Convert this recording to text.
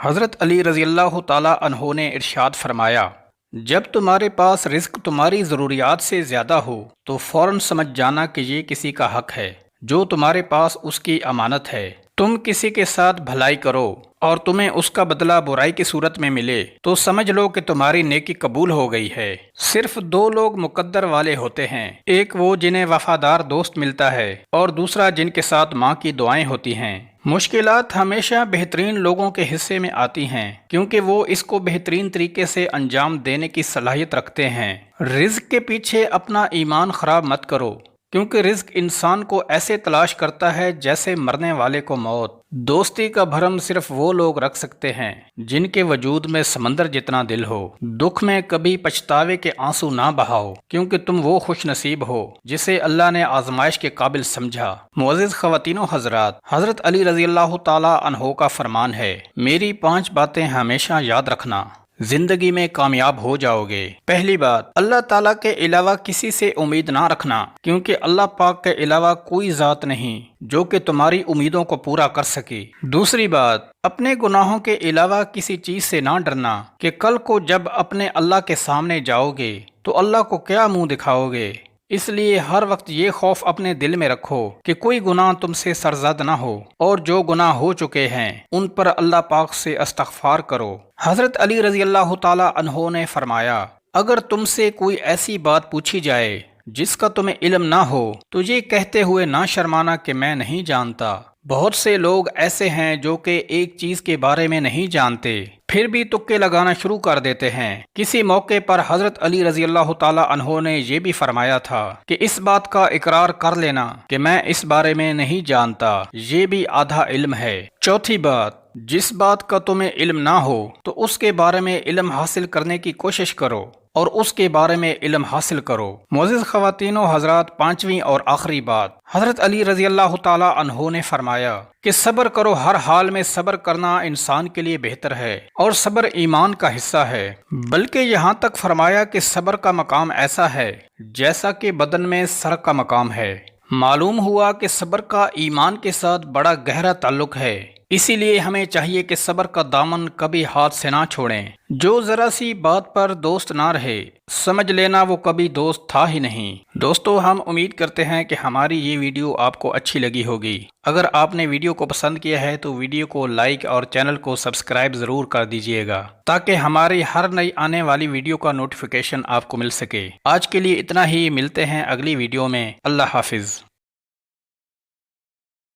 حضرت علی رضی اللہ تعالیٰ عنہ نے ارشاد فرمایا، جب تمہارے پاس رزق تمہاری ضروریات سے زیادہ ہو تو فوراً سمجھ جانا کہ یہ کسی کا حق ہے جو تمہارے پاس اس کی امانت ہے۔ تم کسی کے ساتھ بھلائی کرو اور تمہیں اس کا بدلہ برائی کی صورت میں ملے تو سمجھ لو کہ تمہاری نیکی قبول ہو گئی ہے۔ صرف دو لوگ مقدر والے ہوتے ہیں، ایک وہ جنہیں وفادار دوست ملتا ہے اور دوسرا جن کے ساتھ ماں کی دعائیں ہوتی ہیں۔ مشکلات ہمیشہ بہترین لوگوں کے حصے میں آتی ہیں کیونکہ وہ اس کو بہترین طریقے سے انجام دینے کی صلاحیت رکھتے ہیں۔ رزق کے پیچھے اپنا ایمان خراب مت کرو کیونکہ رزق انسان کو ایسے تلاش کرتا ہے جیسے مرنے والے کو موت۔ دوستی کا بھرم صرف وہ لوگ رکھ سکتے ہیں جن کے وجود میں سمندر جتنا دل ہو۔ دکھ میں کبھی پچھتاوے کے آنسو نہ بہاؤ کیونکہ تم وہ خوش نصیب ہو جسے اللہ نے آزمائش کے قابل سمجھا۔ معزز خواتین و حضرات، حضرت علی رضی اللہ تعالی عنہ کا فرمان ہے، میری 5 باتیں ہمیشہ یاد رکھنا، زندگی میں کامیاب ہو جاؤ گے۔ پہلی بات، اللہ تعالیٰ کے علاوہ کسی سے امید نہ رکھنا کیونکہ اللہ پاک کے علاوہ کوئی ذات نہیں جو کہ تمہاری امیدوں کو پورا کر سکے۔ دوسری بات، اپنے گناہوں کے علاوہ کسی چیز سے نہ ڈرنا کہ کل کو جب اپنے اللہ کے سامنے جاؤ گے تو اللہ کو کیا منہ دکھاؤ گے، اس لیے ہر وقت یہ خوف اپنے دل میں رکھو کہ کوئی گناہ تم سے سرزد نہ ہو، اور جو گناہ ہو چکے ہیں ان پر اللہ پاک سے استغفار کرو۔ حضرت علی رضی اللہ تعالی عنہ نے فرمایا، اگر تم سے کوئی ایسی بات پوچھی جائے جس کا تمہیں علم نہ ہو تو یہ کہتے ہوئے نہ شرمانا کہ میں نہیں جانتا۔ بہت سے لوگ ایسے ہیں جو کہ ایک چیز کے بارے میں نہیں جانتے پھر بھی تکے لگانا شروع کر دیتے ہیں۔ کسی موقع پر حضرت علی رضی اللہ تعالی عنہ نے یہ بھی فرمایا تھا کہ اس بات کا اقرار کر لینا کہ میں اس بارے میں نہیں جانتا، یہ بھی آدھا علم ہے۔ چوتھی بات، جس بات کا تمہیں علم نہ ہو تو اس کے بارے میں علم حاصل کرنے کی کوشش کرو اور اس کے بارے میں علم حاصل کرو۔ معزز خواتین و حضرات، 5ویں اور آخری بات، حضرت علی رضی اللہ تعالی عنہ نے فرمایا کہ صبر کرو، ہر حال میں صبر کرنا انسان کے لیے بہتر ہے اور صبر ایمان کا حصہ ہے۔ بلکہ یہاں تک فرمایا کہ صبر کا مقام ایسا ہے جیسا کہ بدن میں سر کا مقام ہے۔ معلوم ہوا کہ صبر کا ایمان کے ساتھ بڑا گہرا تعلق ہے، اسی لیے ہمیں چاہیے کہ صبر کا دامن کبھی ہاتھ سے نہ چھوڑیں۔ جو ذرا سی بات پر دوست نہ رہے سمجھ لینا وہ کبھی دوست تھا ہی نہیں۔ دوستو، ہم امید کرتے ہیں کہ ہماری یہ ویڈیو آپ کو اچھی لگی ہوگی۔ اگر آپ نے ویڈیو کو پسند کیا ہے تو ویڈیو کو لائک اور چینل کو سبسکرائب ضرور کر دیجئے گا تاکہ ہماری ہر نئی آنے والی ویڈیو کا نوٹیفیکیشن آپ کو مل سکے۔ آج کے لیے اتنا ہی، ملتے ہیں اگلی ویڈیو میں۔ اللہ حافظ۔